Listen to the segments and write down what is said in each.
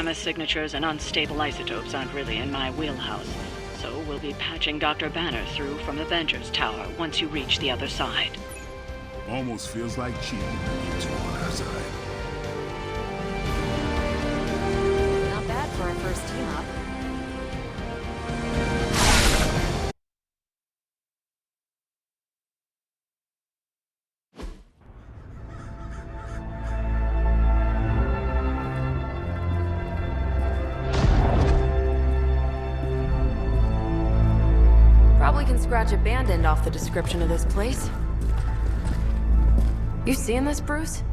gamma signatures and unstable isotopes aren't really in my wheelhouse, so we'll be patching Dr. Banner through from Avengers Tower once you reach the other side. Almost feels like cheating when you two on our side. Not bad for our first team-up. Probably can scratch a band end off the description of this place. You seeing this, Bruce?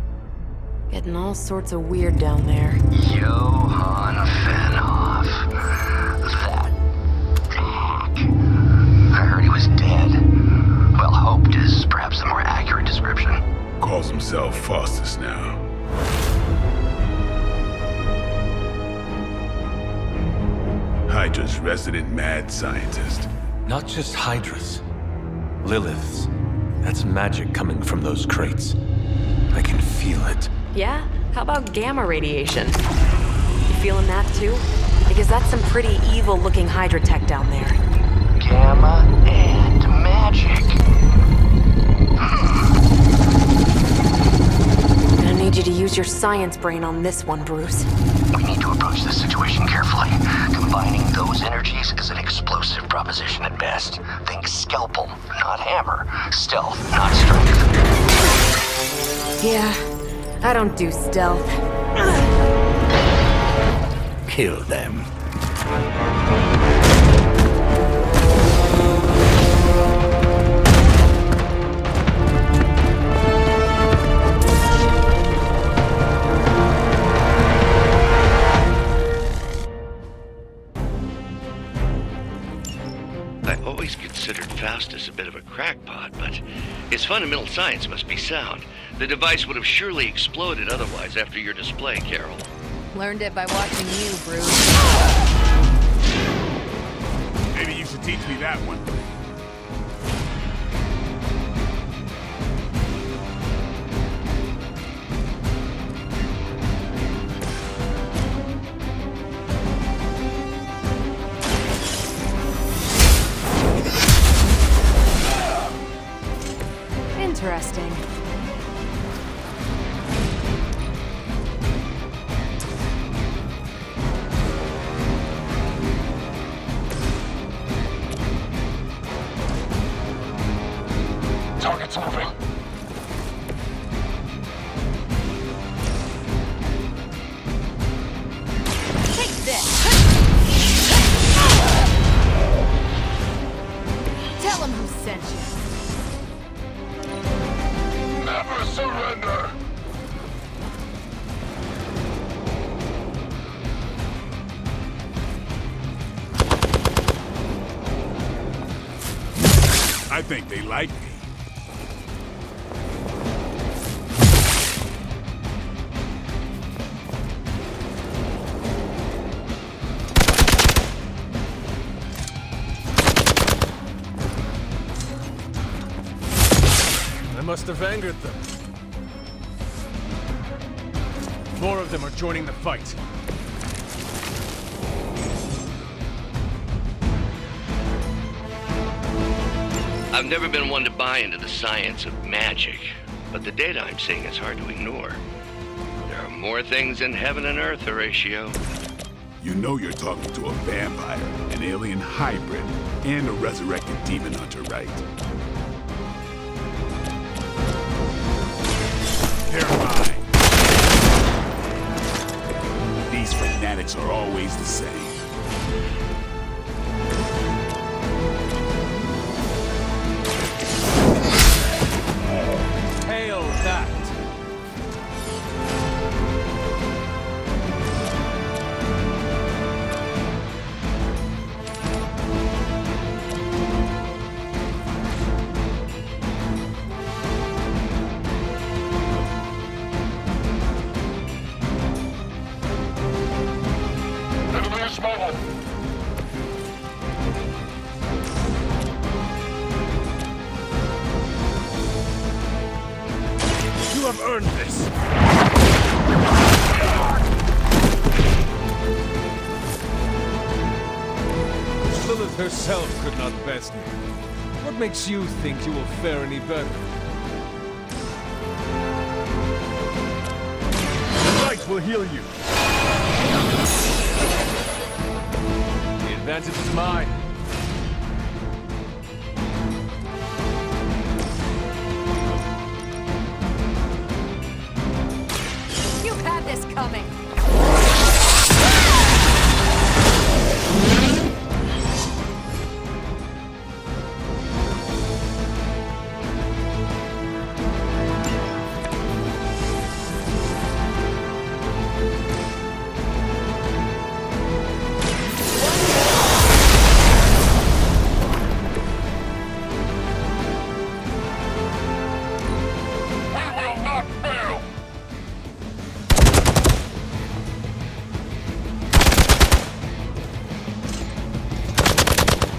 Getting all sorts of weird down there. Johann Fenhoff. That hack. I heard he was dead. Well, hoped is perhaps the more accurate description. Calls himself Faustian now. Hydra's resident mad scientist. Not just Hydras. Liliths. That's magic coming from those crates. I can feel it. Yeah? How about gamma radiation? You feeling that too? Because that's some pretty evil-looking Hydra tech down there. Gamma and magic. Gonna need you to use your science brain on this one, Bruce. We need to approach this situation carefully. Combining those energies is an explosive proposition at best. Think scalpel, not hammer. Stealth, not strength. Yeah, I don't do stealth. Kill them. I always considered Faustus a bit of a crackpot, but his fundamental science must be sound. The device would have surely exploded otherwise after your display, Carol. Learned it by watching you, Bruce. Maybe you should teach me that one. Interesting. Target's moving. Take this! Tell him who sent you. Never surrender. I think they like me. I must have angered them. More of them are joining the fight. I've never been one to buy into the science of magic, but the data I'm seeing is hard to ignore. There are more things in heaven and earth, Horatio. You know you're talking to a vampire, an alien hybrid, and a resurrected demon hunter, right? They're mine. These fanatics are always the same. Hail that! You have earned this. herself could not best me. What makes you think you will fare any better? The light will heal you. The advantage is mine. You had this coming.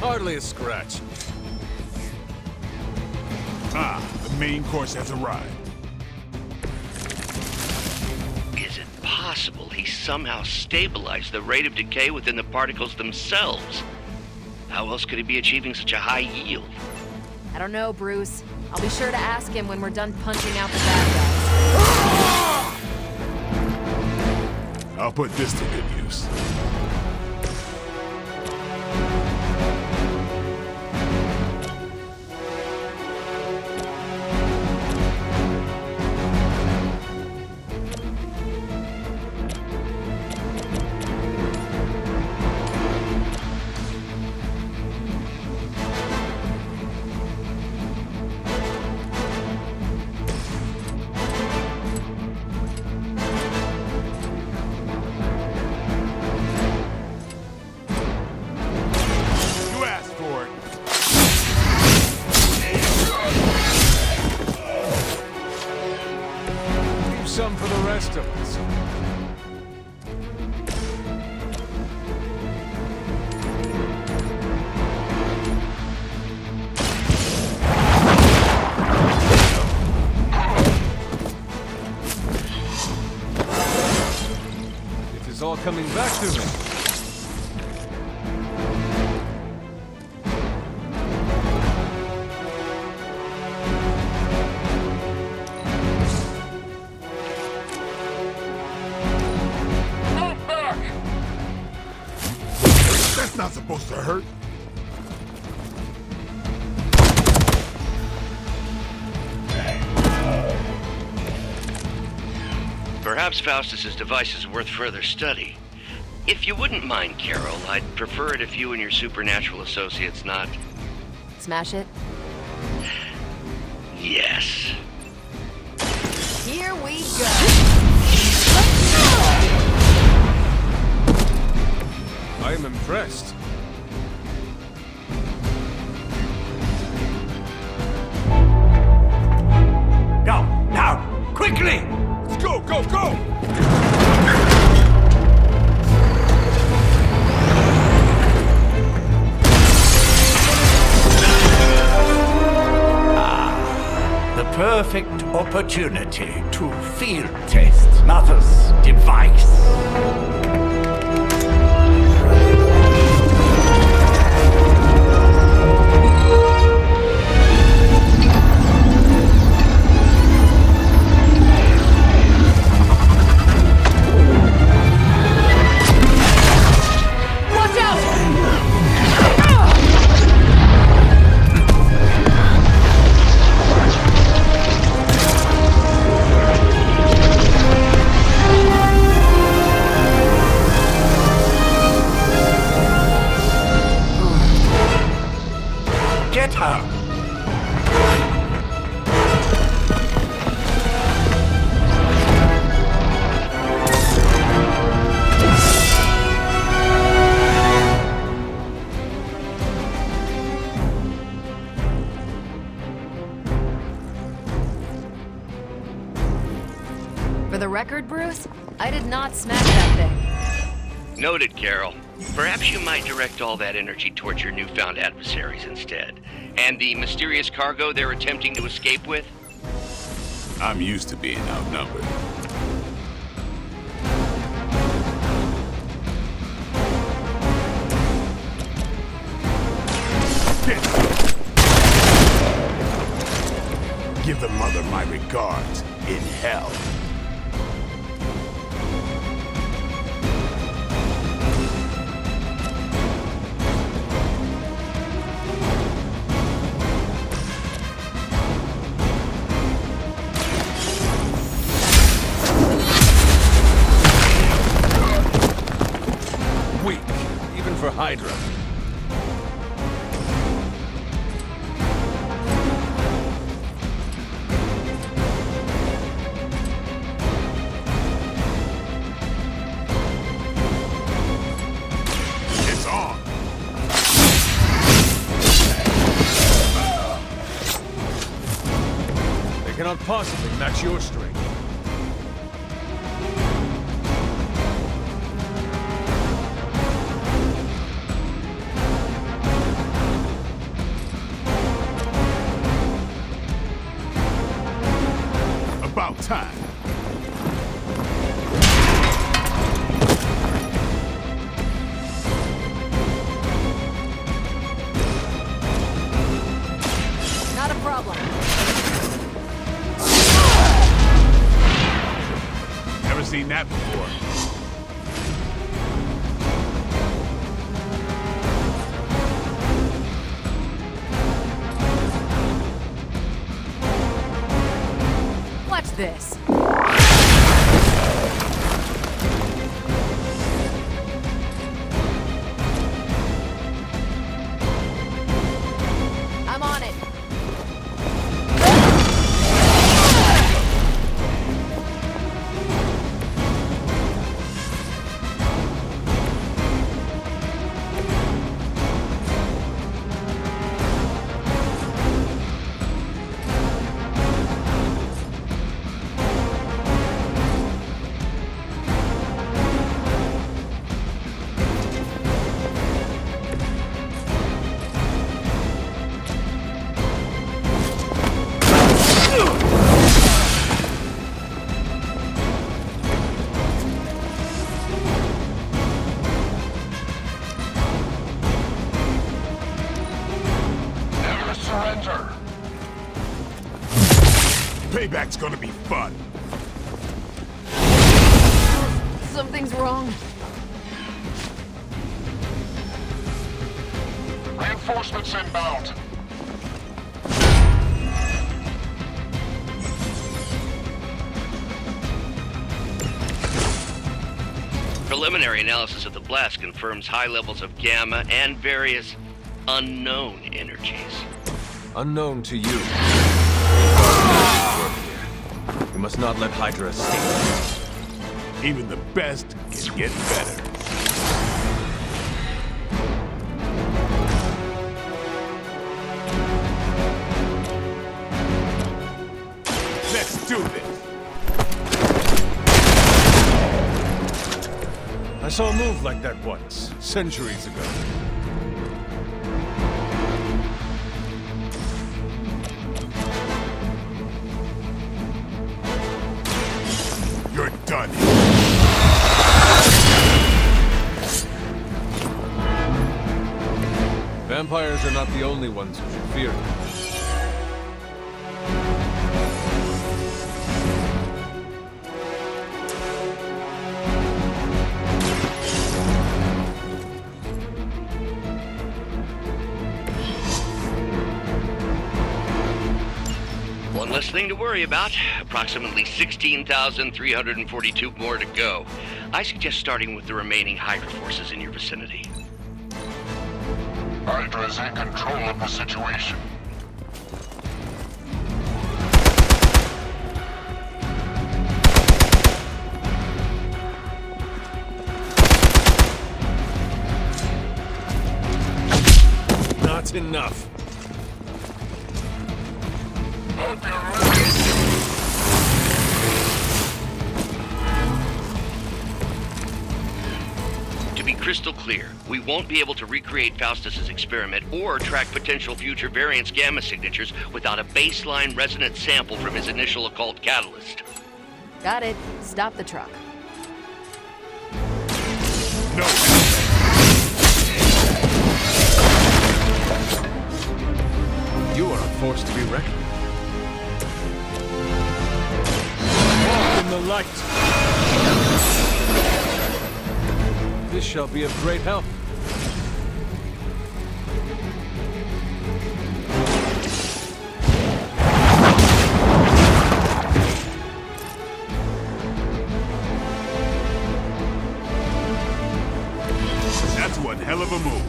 Hardly a scratch. Ah, the main course has arrived. Is it possible he somehow stabilized the rate of decay within the particles themselves? How else could he be achieving such a high yield? I don't know, Bruce. I'll be sure to ask him when we're done punching out the bad guys. I'll put this to good use. Some for the rest of us. It is all coming back to me. That's not supposed to hurt. Perhaps Faustus's device is worth further study. If you wouldn't mind, Carol, I'd prefer it if you and your supernatural associates not... Smash it? Yes. Here we go. I am impressed. Go! Now! Quickly! Let's go, go, go! The perfect opportunity to field test Mother's device. Get her! For the record, Bruce, I did not smash that thing. Noted, Carol. Perhaps you might direct all that energy towards your newfound adversaries instead. And the mysterious cargo they're attempting to escape with? I'm used to being outnumbered. Give the mother my regards in hell. Weak, even for Hydra. It's on. They cannot possibly match your strength. About time. Not a problem. Never seen that before. Watch this. I'm on it. Never surrender. Payback's gonna be fun. Something's wrong. Reinforcements inbound. Preliminary analysis of the blast confirms high levels of gamma and various unknown energies. Unknown to you. We must not let Hydra escape. Even the best can get better. Let's do this. I saw a move like that once, centuries ago. You're done. Vampires are not the only ones who should fear them. One less thing to worry about. Approximately 16,342 more to go. I suggest starting with the remaining Hydra forces in your vicinity. Hydra is in control of the situation. Not enough. Hope you're ready. To be crystal clear, we won't be able to recreate Faustus's experiment or track potential future variance gamma signatures without a baseline resonance sample from his initial occult catalyst. Got it. Stop the truck. No. You are a force to be reckoned with. light. This shall be of great help. That's one hell of a move.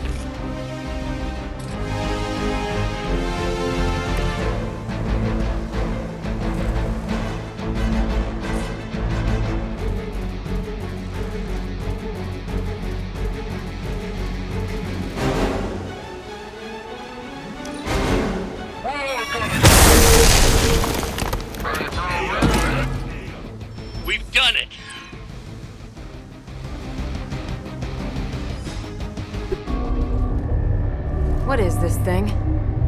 We've done it! What is this thing?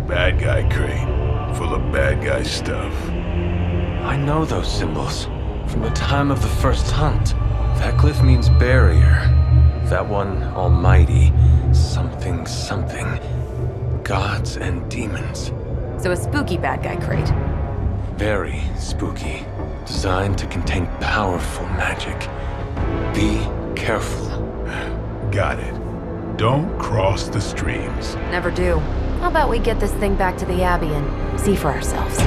Bad guy crate. Full of bad guy stuff. I know those symbols from the time of the first hunt. That glyph means barrier. That one, almighty. Something, something. Gods and demons. So a spooky bad guy crate. Very spooky. Designed to contain powerful magic. Be careful. Got it. Don't cross the streams. Never do. How about we get this thing back to the Abbey and see for ourselves?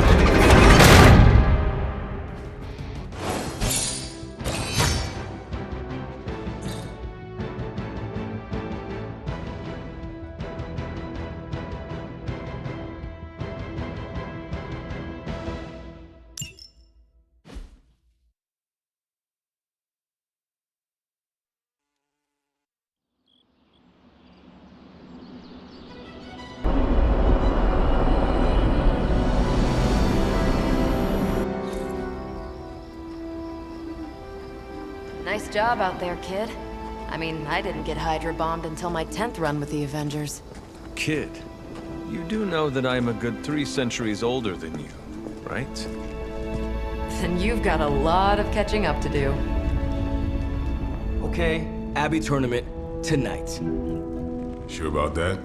Nice job out there, kid. I mean, I didn't get Hydra bombed until my 10th run with the Avengers. Kid, you do know that I'm a good 3 centuries older than you, right? Then you've got a lot of catching up to do. Okay, Abbey tournament tonight. Sure about that?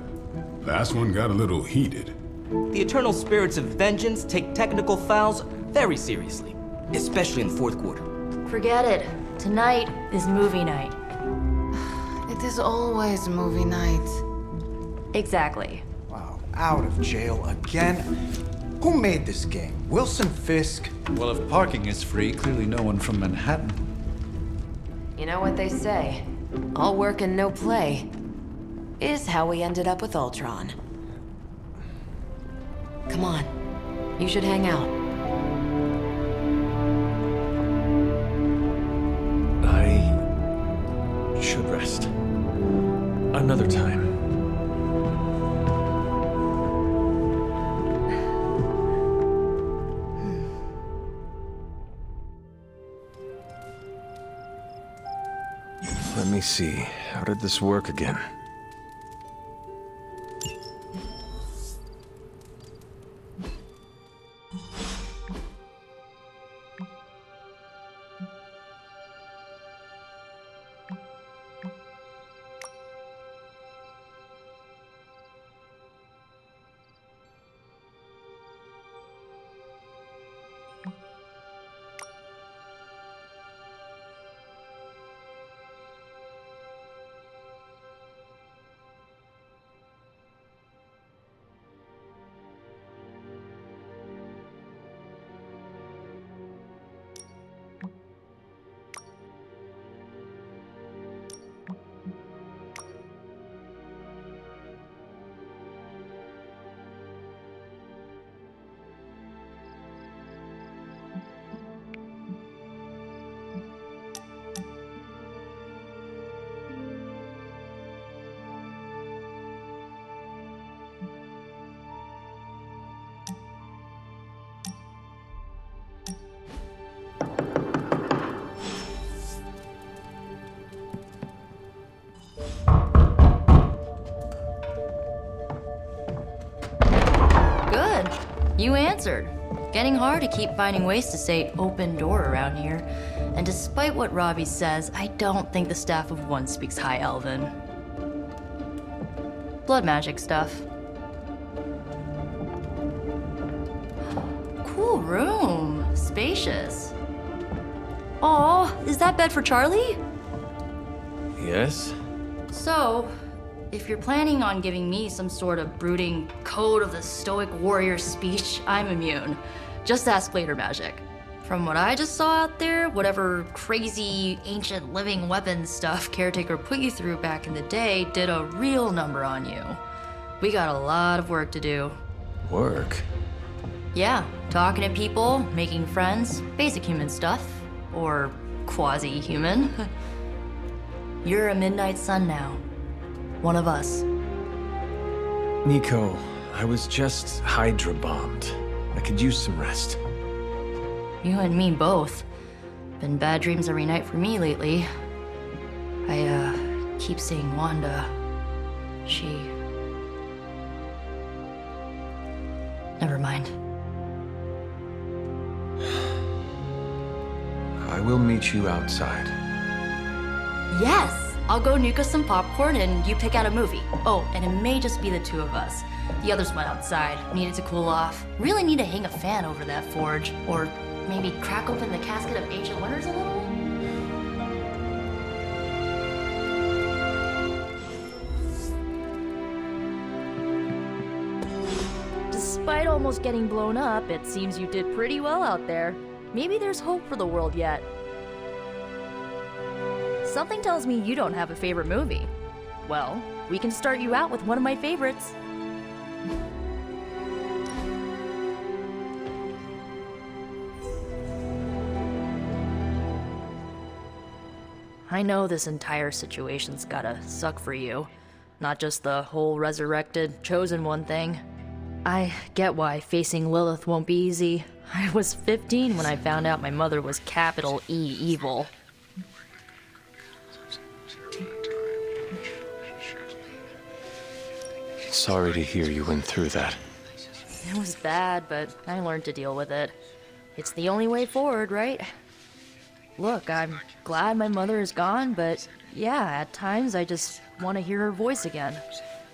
Last one got a little heated. The eternal spirits of vengeance take technical fouls very seriously, especially in the fourth quarter. Forget it. Tonight is movie night. It is always movie night. Exactly. Wow, out of jail again? Who made this game? Wilson Fisk? Well, if parking is free, clearly no one from Manhattan. You know what they say? All work and no play is how we ended up with Ultron. Come on. You should hang out. I should rest. Another time. Let me see. How did this work again? You answered. Getting hard to keep finding ways to say open door around here. And despite what Robbie says, I don't think the staff of one speaks High Elven. Blood magic stuff. Cool room. Spacious. Aw, is that bed for Charlie? Yes? So, if you're planning on giving me some sort of brooding code of the stoic warrior speech, I'm immune. Just ask later, Magic. From what I just saw out there, whatever crazy ancient living weapons stuff Caretaker put you through back in the day did a real number on you. We got a lot of work to do. Work? Yeah, talking to people, making friends, basic human stuff. Or quasi-human. You're a Midnight Sun now. One of us. Nico, I was just Hydra bombed. I could use some rest. You and me both. Been bad dreams every night for me lately. I keep seeing Wanda. She... Never mind. I will meet you outside. Yes! I'll go nuke us some popcorn and you pick out a movie. Oh, and it may just be the two of us. The others went outside, needed to cool off. Really need to hang a fan over that forge. Or maybe crack open the casket of ancient wonders a little? Despite almost getting blown up, it seems you did pretty well out there. Maybe there's hope for the world yet. Something tells me you don't have a favorite movie. Well, we can start you out with one of my favorites. I know this entire situation's gotta suck for you. Not just the whole resurrected, chosen one thing. I get why facing Lilith won't be easy. I was 15 when I found out my mother was capital E evil. Sorry to hear you went through that. It was bad, but I learned to deal with it. It's the only way forward, right? Look, I'm glad my mother is gone, but yeah, at times I just want to hear her voice again.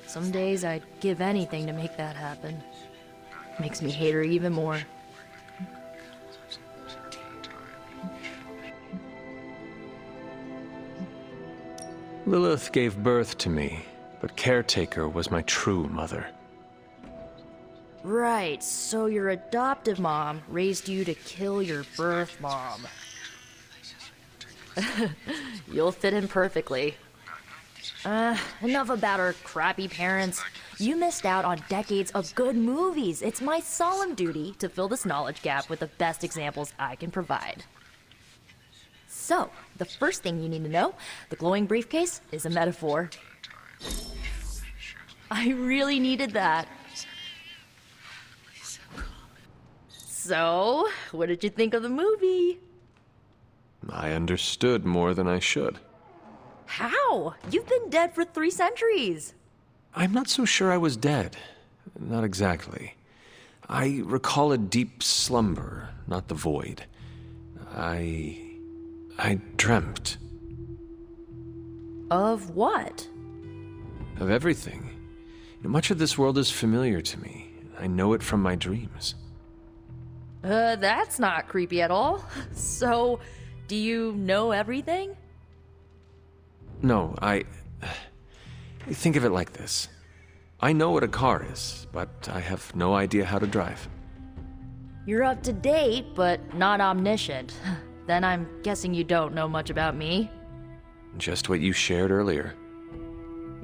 Some days I'd give anything to make that happen. Makes me hate her even more. Lilith gave birth to me, but Caretaker was my true mother. Right, so your adoptive mom raised you to kill your birth mom. You'll fit in perfectly. Enough about our crappy parents. You missed out on decades of good movies. It's my solemn duty to fill this knowledge gap with the best examples I can provide. So, the first thing you need to know, the glowing briefcase is a metaphor. I really needed that. So, what did you think of the movie? I understood more than I should. How? You've been dead for 3 centuries. I'm not so sure I was dead. Not exactly. I recall a deep slumber, not the void. I dreamt. Of what? Of everything. Much of this world is familiar to me. I know it from my dreams. That's not creepy at all. So, do you know everything? No, think of it like this. I know what a car is, but I have no idea how to drive. You're up to date, but not omniscient. Then I'm guessing you don't know much about me. Just what you shared earlier.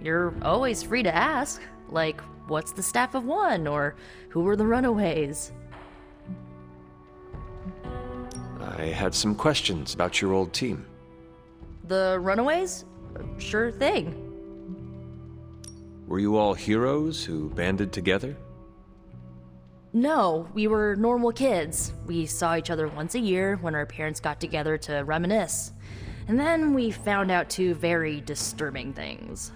You're always free to ask. Like, what's the staff of one? Or who were the runaways? I had some questions about your old team. The runaways? Sure thing. Were you all heroes who banded together? No, we were normal kids. We saw each other once a year when our parents got together to reminisce. And then we found out 2 very disturbing things.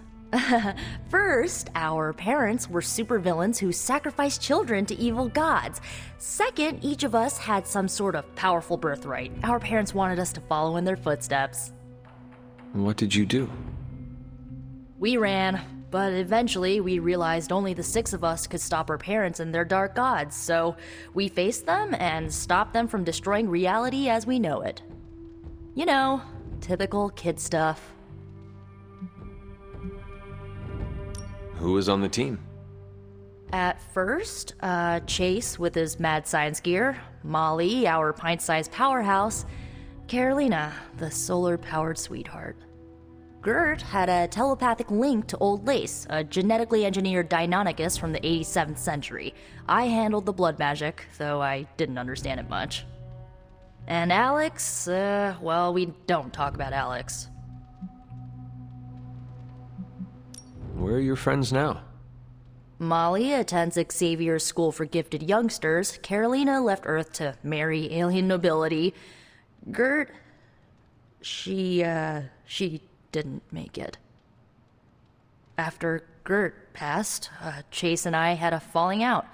First, our parents were supervillains who sacrificed children to evil gods. Second, each of us had some sort of powerful birthright. Our parents wanted us to follow in their footsteps. What did you do? We ran, but eventually we realized only the 6 of us could stop our parents and their dark gods, so we faced them and stopped them from destroying reality as we know it. You know, typical kid stuff. Who was on the team? At first, Chase with his mad science gear, Molly, our pint-sized powerhouse, Carolina, the solar-powered sweetheart. Gert had a telepathic link to Old Lace, a genetically engineered Deinonychus from the 87th century. I handled the blood magic, though I didn't understand it much. And Alex, well, we don't talk about Alex. Where are your friends now? Molly attends Xavier's School for Gifted Youngsters. Carolina left Earth to marry alien nobility. Gert, she didn't make it. After Gert passed, Chase and I had a falling out.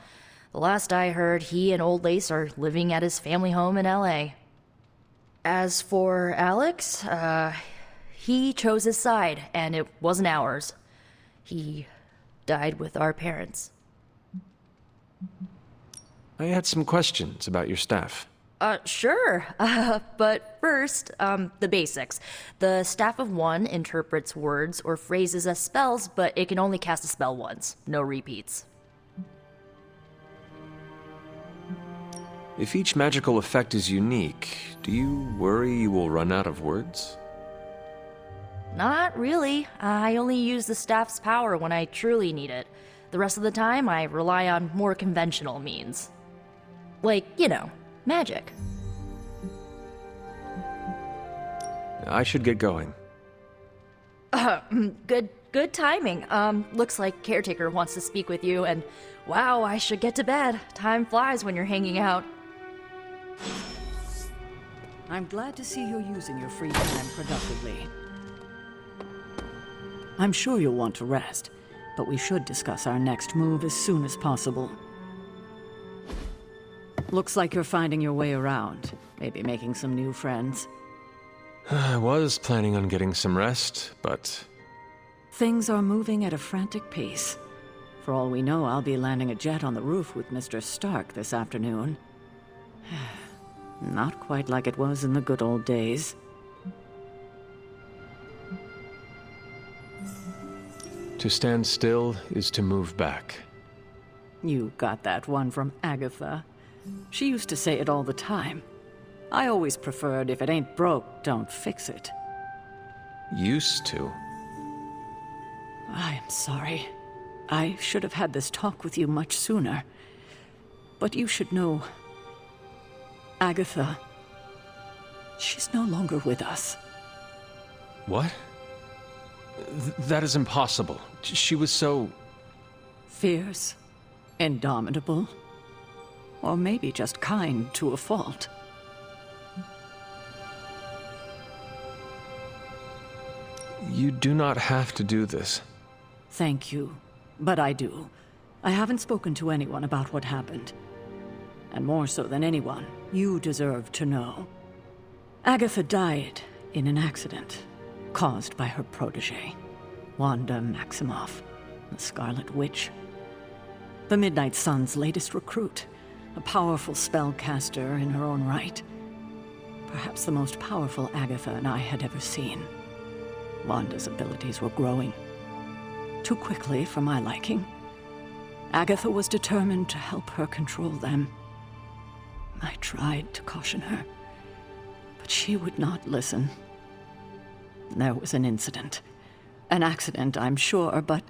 The last I heard, he and Old Lace are living at his family home in LA. As for Alex, he chose his side, and it wasn't ours. He died with our parents. I had some questions about your staff. Sure. But first, the basics. The Staff of One interprets words or phrases as spells, but it can only cast a spell once. No repeats. If each magical effect is unique, do you worry you will run out of words? Not really. I only use the staff's power when I truly need it. The rest of the time, I rely on more conventional means. Like, you know, magic. I should get going. Good timing. Looks like Caretaker wants to speak with you, and wow, I should get to bed. Time flies when you're hanging out. I'm glad to see you're using your free time productively. I'm sure you'll want to rest, but we should discuss our next move as soon as possible. Looks like you're finding your way around, maybe making some new friends. I was planning on getting some rest, but... Things are moving at a frantic pace. For all we know, I'll be landing a jet on the roof with Mr. Stark this afternoon. Not quite like it was in the good old days. To stand still is to move back. You got that one from Agatha. She used to say it all the time. I always preferred, if it ain't broke, don't fix it. Used to? I am sorry. I should have had this talk with you much sooner. But you should know... Agatha... she's no longer with us. What? That is impossible. She was so... Fierce, indomitable, or maybe just kind to a fault. You do not have to do this. Thank you, but I do. I haven't spoken to anyone about what happened. And more so than anyone, you deserve to know. Agatha died in an accident caused by her protege, Wanda Maximoff, the Scarlet Witch. The Midnight Sun's latest recruit, a powerful spellcaster in her own right. Perhaps the most powerful Agatha and I had ever seen. Wanda's abilities were growing. Too quickly for my liking. Agatha was determined to help her control them. I tried to caution her, but she would not listen. There was an incident. An accident, I'm sure, but...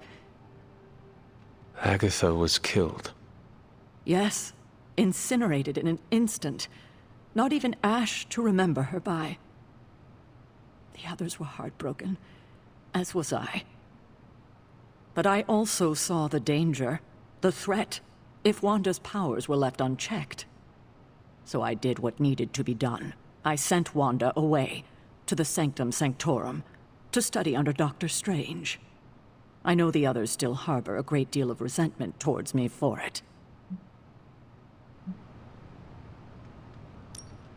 Agatha was killed. Yes, incinerated in an instant. Not even ash to remember her by. The others were heartbroken, as was I. But I also saw the danger, the threat, if Wanda's powers were left unchecked. So I did what needed to be done. I sent Wanda away, to the Sanctum Sanctorum, to study under Dr. Strange. I know the others still harbor a great deal of resentment towards me for it.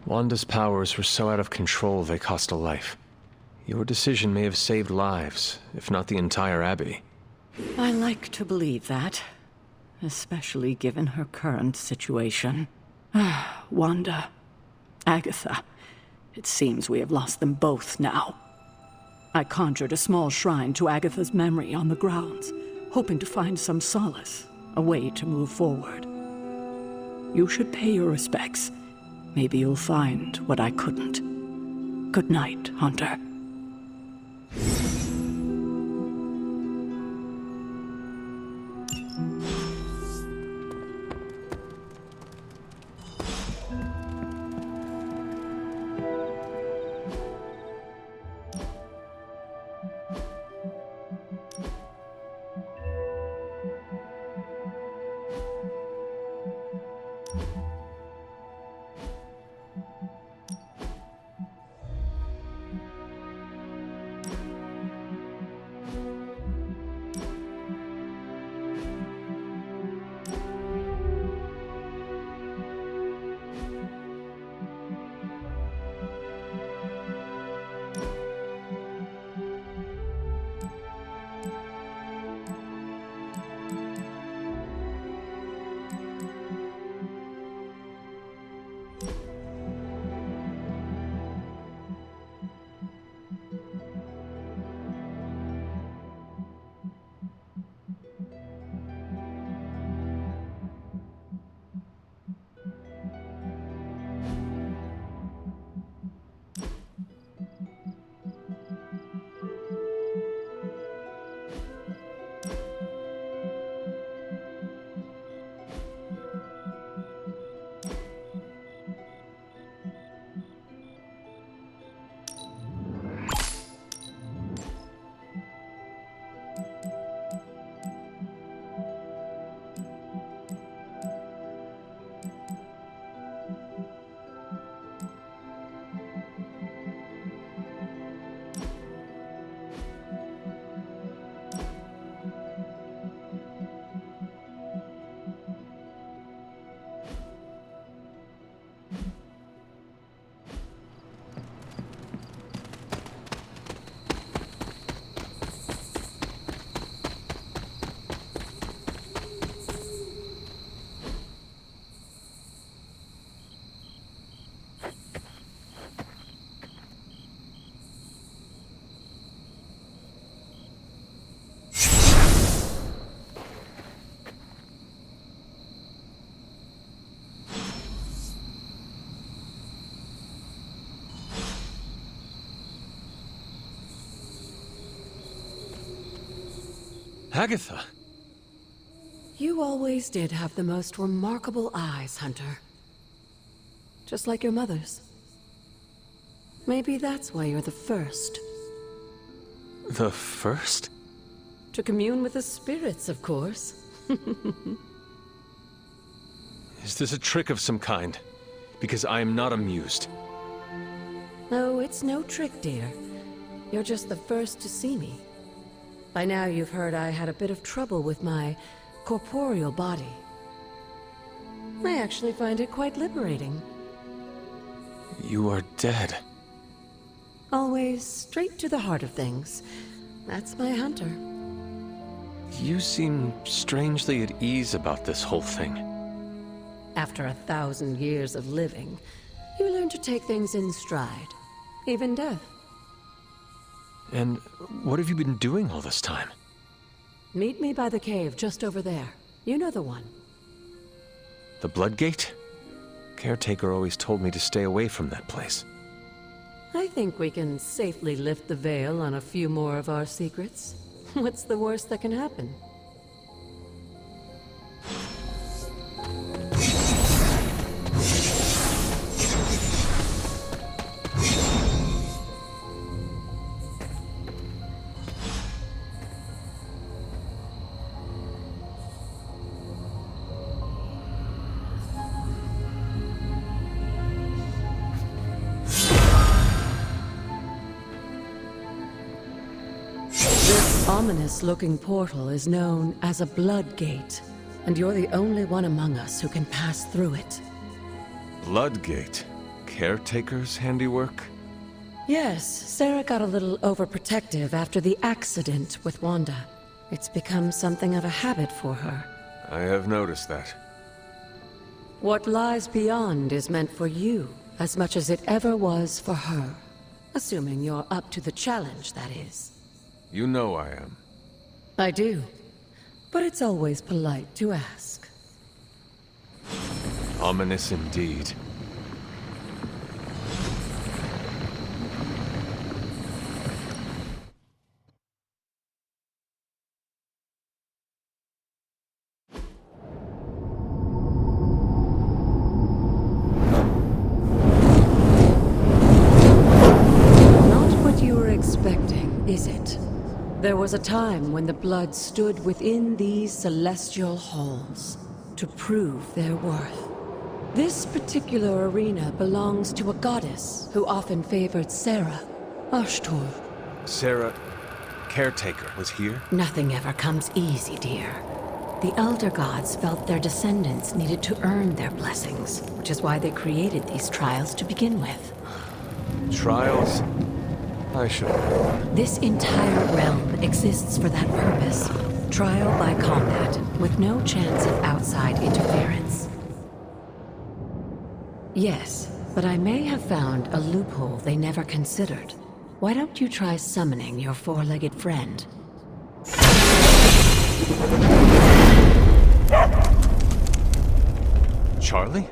Wanda's powers were so out of control they cost a life. Your decision may have saved lives, if not the entire Abbey. I like to believe that, especially given her current situation. Wanda, Agatha, It seems we have lost them both now. I conjured a small shrine to Agatha's memory on the grounds, hoping to find some solace, a way to move forward. You should pay your respects. Maybe you'll find what I couldn't. Good night, Hunter. Agatha! You always did have the most remarkable eyes, Hunter. Just like your mother's. Maybe that's why you're the first. The first? To commune with the spirits, of course. Is this a trick of some kind? Because I am not amused. No, it's no trick, dear. You're just the first to see me. By now you've heard I had a bit of trouble with my corporeal body. I actually find it quite liberating. You are dead. Always straight to the heart of things. That's my Hunter. You seem strangely at ease about this whole thing. After 1,000 years of living, you learn to take things in stride. Even death. And what have you been doing all this time? Meet me by the cave just over there. You know the one. The Bloodgate? Caretaker always told me to stay away from that place. I think we can safely lift the veil on a few more of our secrets. What's the worst that can happen? Ominous-looking portal is known as a Bloodgate, and you're the only one among us who can pass through it. Bloodgate? Caretaker's handiwork? Yes, Sarah got a little overprotective after the accident with Wanda. It's become something of a habit for her. I have noticed that. What lies beyond is meant for you, As much as it ever was for her. Assuming you're up to the challenge, that is. You know I am. I do. But it's always polite to ask. Ominous indeed. Is it? There was a time when the blood stood within these celestial halls to prove their worth. This particular arena belongs to a goddess who often favored Sarah, Ashtur. Sarah, caretaker, was here? Nothing ever comes easy, dear. The Elder Gods felt their descendants needed to earn their blessings, which is why they created these trials to begin with. Trials? I should have known. This entire realm exists for that purpose. Trial by combat, with no chance of outside interference. Yes, but I may have found a loophole they never considered. Why don't you try summoning your four-legged friend? Charlie?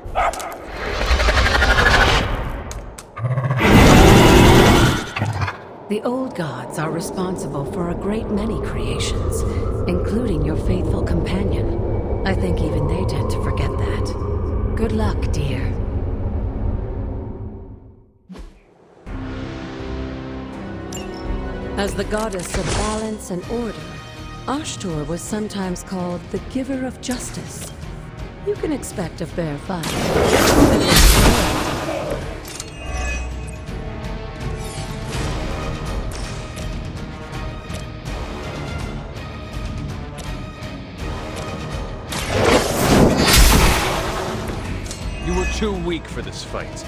The old gods are responsible for a great many creations, including your faithful companion. I think even they tend to forget that. Good luck, dear. As the goddess of balance and order, Ashtur was sometimes called the giver of justice. You can expect a fair fight. You were too weak for this fight.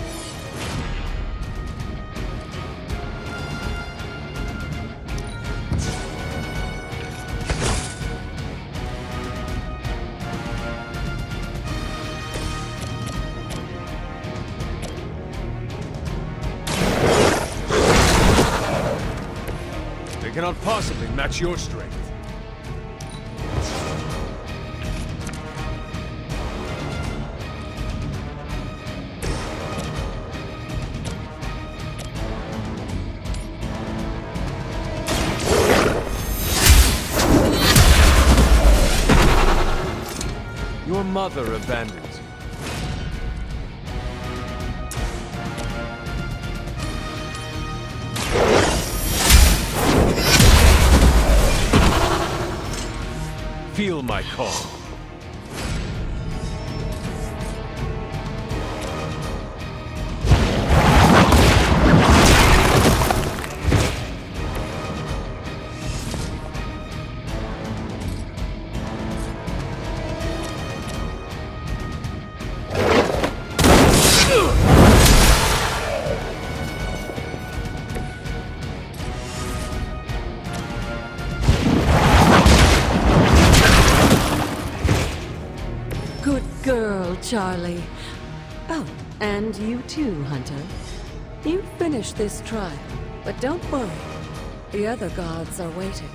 They cannot possibly match your strength. Your mother abandons you. Feel my call. Good girl, Charlie. Oh, and you too, Hunter. You finished this trial, but don't worry. The other gods are waiting.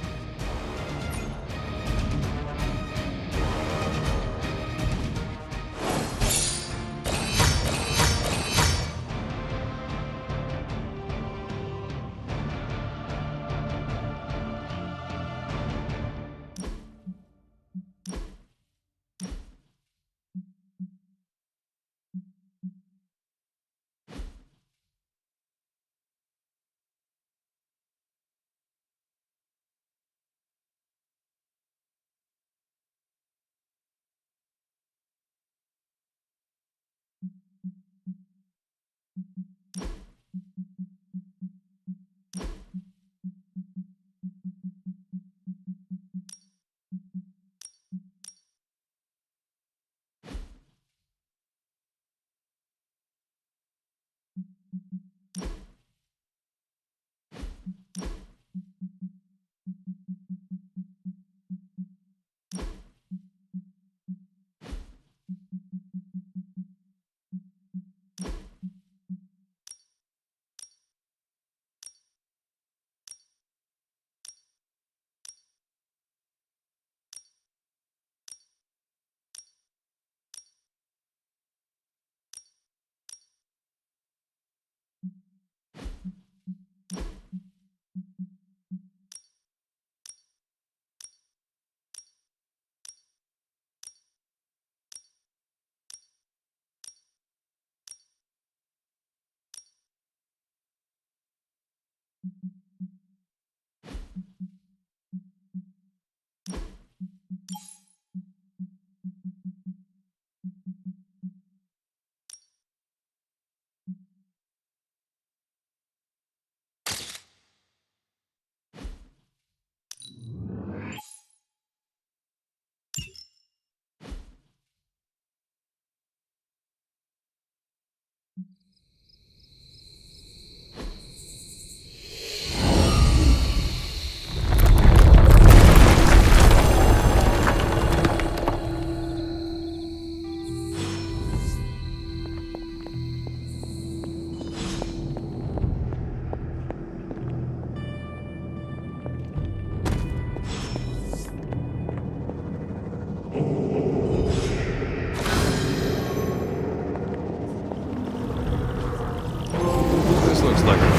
This looks like a...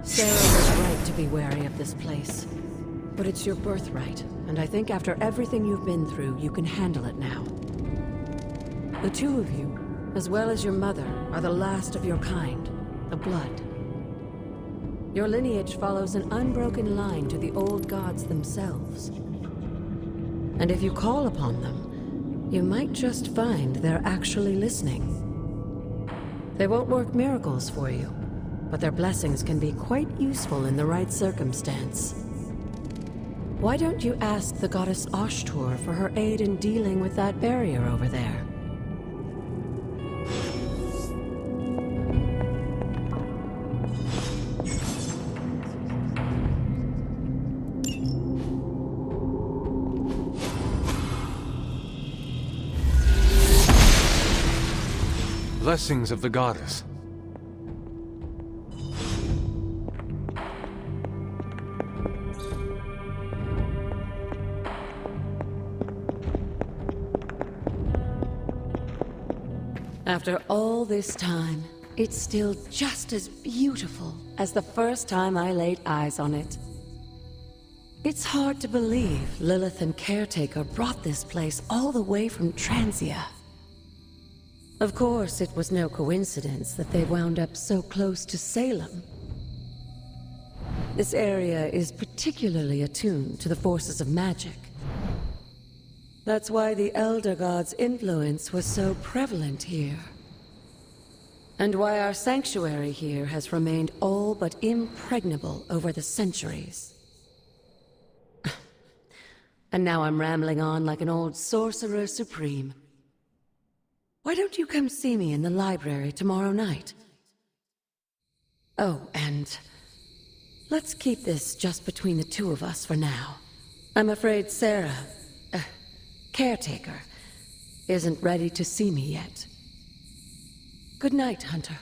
Sarah was right to be wary of this place. But it's your birthright, and I think after everything you've been through, you can handle it now. The two of you, as well as your mother, are the last of your kind, the Blood. Your lineage follows an unbroken line to the old gods themselves. And if you call upon them, you might just find they're actually listening. They won't work miracles for you, but their blessings can be quite useful in the right circumstance. Why don't you ask the goddess Ashtur for her aid in dealing with that barrier over there? Blessings of the goddess. After all this time, it's still just as beautiful as the first time I laid eyes on it. It's hard to believe Lilith and Caretaker brought this place all the way from Transia. Of course, it was no coincidence that they wound up so close to Salem. This area is particularly attuned to the forces of magic. That's why the Elder God's influence was so prevalent here. And why our sanctuary here has remained all but impregnable over the centuries. And now I'm rambling on like an old sorcerer supreme. Why don't you come see me in the library tomorrow night? Oh, and let's keep this just between the two of us for now. I'm afraid Sarah, Caretaker, isn't ready to see me yet. Good night, Hunter.